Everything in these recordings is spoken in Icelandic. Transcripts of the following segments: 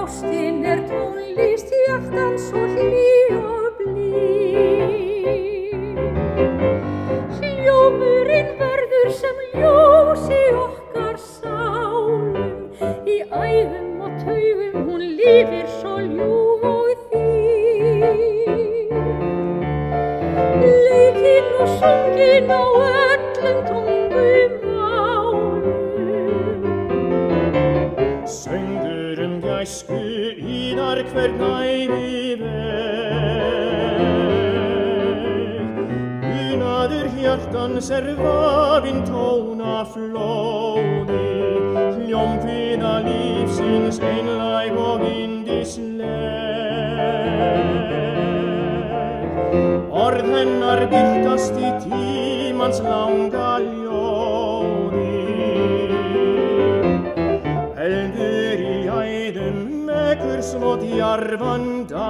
Ástin tónlist hjartans svo hlý og blíð. Hljómurinn verður sem ljós í okkar sálum, í æðum og taugum hún lifir svo ljúf og þýð. Leikinn og sunginn á öllum tungumálum. Söngur gæsku ínar hvern ævi veg. Unaður hjartans vafinn tónaflóði, hljómkviða lífsins einlæg og yndisleg. Orð hennar birtast í tímans langa ljóði. Eldur í æðum mekur svo djarfan dans.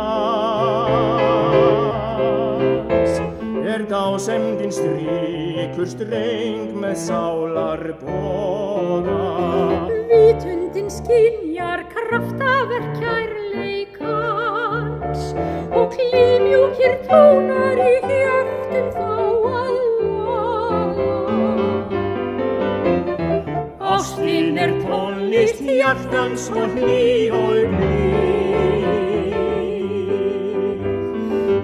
Dásemdin stríkur streng með sálarboga. Vitundin skynjar kraftaverk kærleikans og klímjúkir tónar í hjörtum þá að laga. Ástin tónlist hjartans svo hlý og blíð.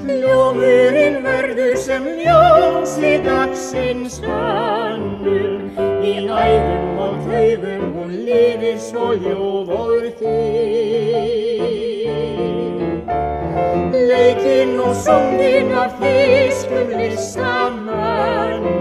Hljómurinn verður sem ljós í dagsins hönnun, í æðum og taugum hún lifir svo ljúf og þýð. Leikinn og sunginn af þýskum listamönnum,